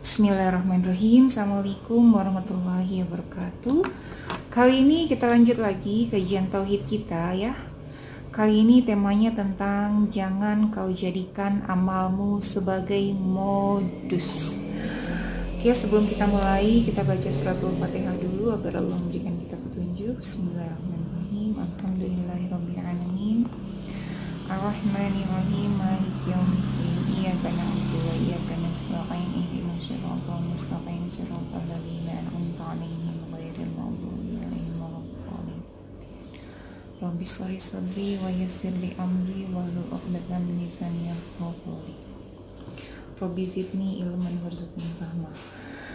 Bismillahirrahmanirrahim. Assalamualaikum warahmatullahi wabarakatuh. Kali ini kita lanjut lagi kajian tauhid kita ya. Kali ini temanya tentang jangan kau jadikan amalmu sebagai modus. Oke, sebelum kita mulai, kita baca surat Al-Fatihah dulu agar Allah memberikan kita petunjuk. Bismillahirrahmanirrahim. Alhamdulillahirabbil alamin. Ar-Rahmanir-Rahim. Maliki yaumiddin. Iyyaka na'budu wa iyyaka nasta'in. Ihdinas siratal mustaqim. Siratal ladzina an'amta 'alaihim ghairil maghdubi 'alaihim waladdallin. Rabbi shrah sadri wa yassir li amri wahlul 'uqdatam min lisani yafqahu qawli. Rabbi zidni ilman warzuqni fahma.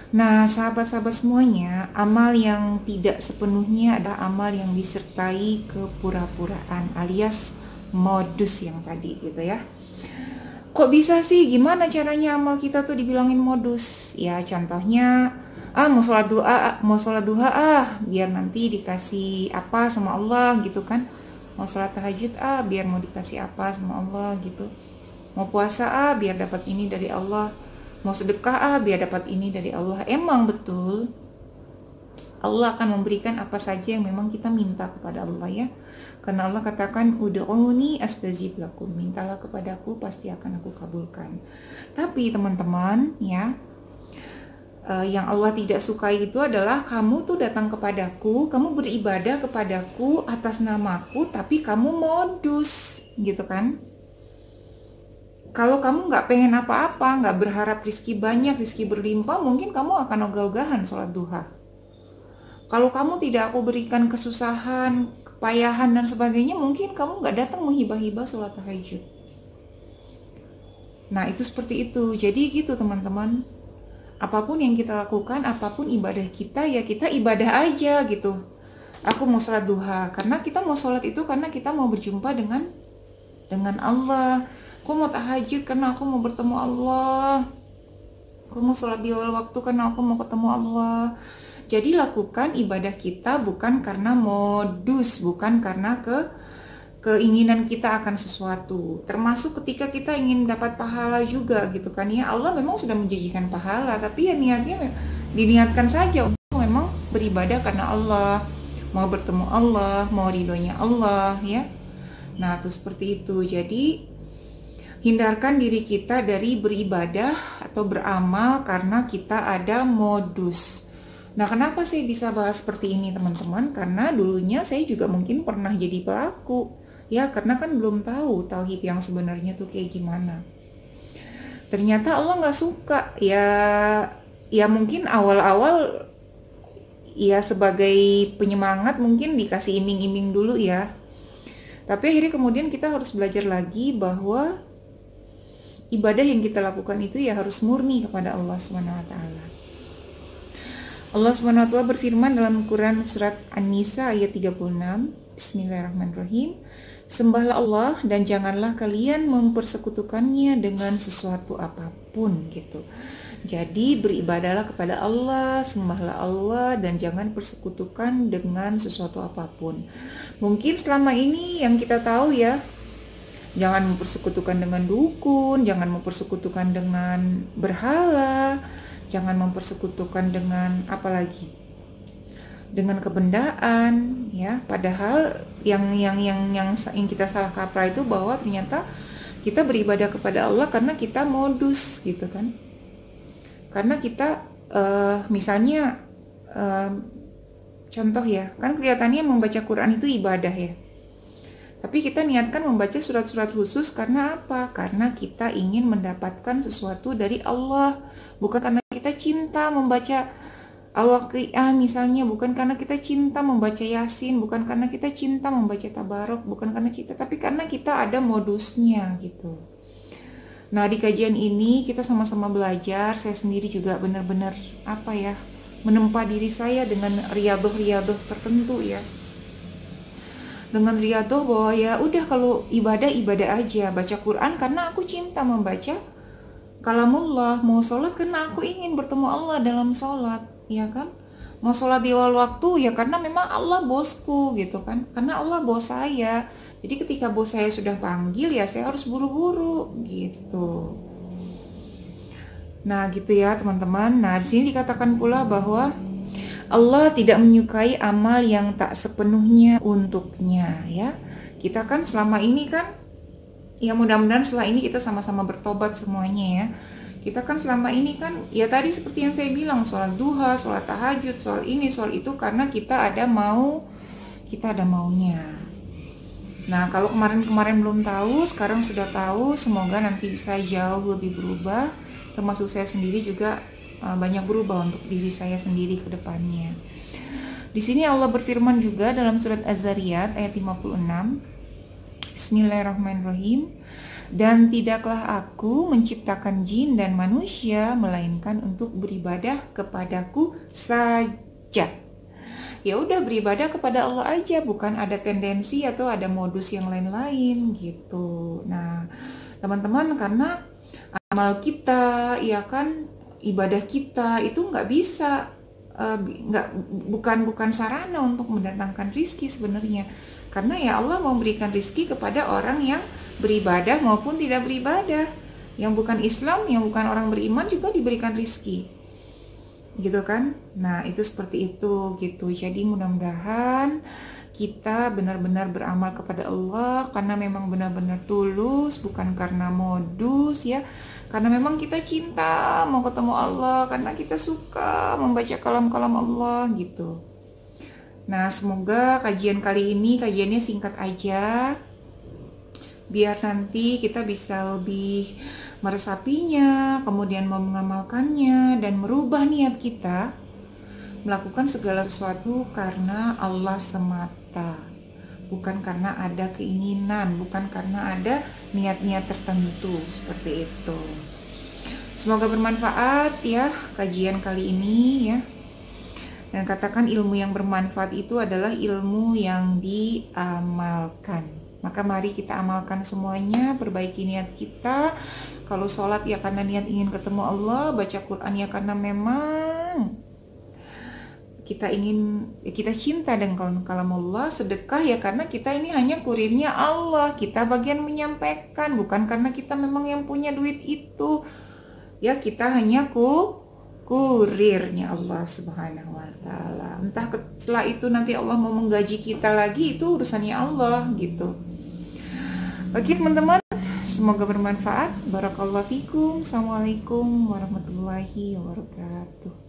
Nah, sahabat-sahabat semuanya, amal yang tidak sepenuhnya adalah amal yang disertai kepura-puraan alias modus yang tadi gitu ya. Kok bisa sih? Gimana caranya amal kita tuh dibilangin modus? Ya contohnya, mau sholat duha biar nanti dikasih apa sama Allah gitu kan. Mau sholat tahajud biar mau dikasih apa sama Allah gitu. Mau puasa biar dapat ini dari Allah. Mau sedekah biar dapat ini dari Allah. Emang betul Allah akan memberikan apa saja yang memang kita minta kepada Allah ya. Karena Allah katakan ud'uni astajib lakum, mintalah kepadaku pasti akan aku kabulkan. Tapi teman-teman ya, yang Allah tidak sukai itu adalah kamu tuh datang kepadaku, kamu beribadah kepadaku atas namaku, tapi kamu modus gitu kan. Kalau kamu nggak pengen apa-apa, nggak berharap rizki banyak, rizki berlimpah, mungkin kamu akan ogah-ogahan sholat duha. Kalau kamu tidak aku berikan kesusahan, kepayahan dan sebagainya, mungkin kamu nggak datang menghibah-hibah sholat tahajud. Nah itu seperti itu. Jadi gitu teman-teman, apapun yang kita lakukan, apapun ibadah kita, ya kita ibadah aja gitu. Aku mau sholat duha karena kita mau sholat itu karena kita mau berjumpa dengan Allah. Aku mau tahajud karena aku mau bertemu Allah. Aku mau sholat di awal waktu karena aku mau ketemu Allah. Jadi lakukan ibadah kita bukan karena modus, bukan karena keinginan kita akan sesuatu. Termasuk ketika kita ingin dapat pahala juga gitu kan ya. Allah memang sudah menjanjikan pahala, tapi ya niatnya diniatkan saja untuk memang beribadah karena Allah, mau bertemu Allah, mau ridhonya Allah ya. Nah, itu seperti itu. Jadi hindarkan diri kita dari beribadah atau beramal karena kita ada modus. Nah, kenapa saya bisa bahas seperti ini teman-teman? Karena dulunya saya juga mungkin pernah jadi pelaku. Ya, karena kan belum tahu tauhid yang sebenarnya tuh kayak gimana. Ternyata Allah nggak suka. Ya mungkin awal-awal ya sebagai penyemangat mungkin dikasih iming-iming dulu ya. Tapi akhirnya kemudian kita harus belajar lagi bahwa ibadah yang kita lakukan itu ya harus murni kepada Allah SWT. Allah SWT berfirman dalam Quran surat An-Nisa ayat 36, Bismillahirrahmanirrahim. Sembahlah Allah dan janganlah kalian mempersekutukannya dengan sesuatu apapun gitu. Jadi beribadahlah kepada Allah, sembahlah Allah dan jangan persekutukan dengan sesuatu apapun. Mungkin selama ini yang kita tahu ya, jangan mempersekutukan dengan dukun, jangan mempersekutukan dengan berhala, jangan mempersekutukan dengan apa lagi? Dengan kebendaan ya. Padahal yang kita salah kaprah itu bahwa ternyata kita beribadah kepada Allah karena kita modus gitu kan. Karena kita misalnya contoh ya, kan kelihatannya membaca Quran itu ibadah ya. Tapi kita niatkan membaca surat-surat khusus karena apa? Karena kita ingin mendapatkan sesuatu dari Allah. Bukan karena kita cinta membaca Al-Waqi'ah misalnya. Bukan karena kita cinta membaca Yasin. Bukan karena kita cinta membaca Tabarok. Bukan karena kita, tapi karena kita ada modusnya gitu. Nah di kajian ini kita sama-sama belajar. Saya sendiri juga benar-benar menempa diri saya dengan riadoh-riadoh tertentu ya. Dengan riadoh bahwa ya udah kalau ibadah aja, baca Quran karena aku cinta membaca kalamullah, mau sholat karena aku ingin bertemu Allah dalam sholat, ya kan? Mau sholat di awal waktu ya karena memang Allah bosku gitu kan, karena Allah bos saya. Jadi ketika bos saya sudah panggil ya saya harus buru-buru gitu. Nah, gitu ya teman-teman. Nah, di sini dikatakan pula bahwa Allah tidak menyukai amal yang tak sepenuhnya untuknya, ya. Kita kan selama ini kan, ya mudah-mudahan setelah ini kita sama-sama bertobat semuanya ya. Kita kan selama ini kan, ya tadi seperti yang saya bilang, sholat duha, sholat tahajud, sholat ini, sholat itu, karena kita ada maunya. Nah, kalau kemarin-kemarin belum tahu, sekarang sudah tahu, semoga nanti bisa jauh lebih berubah, termasuk saya sendiri juga banyak berubah untuk diri saya sendiri ke depannya. Di sini Allah berfirman juga dalam surat Az-Zariyat ayat 56. Bismillahirrahmanirrahim. Dan tidaklah aku menciptakan jin dan manusia melainkan untuk beribadah kepadaku saja. Ya udah, beribadah kepada Allah aja, bukan ada tendensi atau ada modus yang lain-lain gitu. Nah, teman-teman, karena amal kita, ya kan, ibadah kita itu nggak bisa, bukan sarana untuk mendatangkan rizki sebenarnya. Karena ya Allah mau memberikan rizki kepada orang yang beribadah maupun tidak beribadah. Yang bukan Islam, yang bukan orang beriman juga diberikan rizki, gitu kan. Nah, itu seperti itu gitu. Jadi mudah-mudahan kita benar-benar beramal kepada Allah karena memang benar-benar tulus, bukan karena modus ya. Karena memang kita cinta mau ketemu Allah, karena kita suka membaca kalam-kalam Allah gitu. Nah, semoga kajian kali ini kajiannya singkat aja, biar nanti kita bisa lebih meresapinya, kemudian mau mengamalkannya dan merubah niat kita melakukan segala sesuatu karena Allah semata, bukan karena ada keinginan, bukan karena ada niat-niat tertentu seperti itu. Semoga bermanfaat ya kajian kali ini ya. Dan katakan ilmu yang bermanfaat itu adalah ilmu yang diamalkan. Maka mari kita amalkan semuanya, perbaiki niat kita. Kalau sholat ya karena niat ingin ketemu Allah, baca Quran ya karena memang kita cinta dengan kalam Allah, sedekah ya karena kita ini hanya kurirnya Allah, kita bagian menyampaikan, bukan karena kita memang yang punya duit itu. Ya, kita hanya kurirnya Allah Subhanahu wa taala. Entah setelah itu nanti Allah mau menggaji kita lagi, itu urusannya Allah gitu. Oke teman-teman, semoga bermanfaat. Barakallahu fikum. Assalamualaikum warahmatullahi wabarakatuh.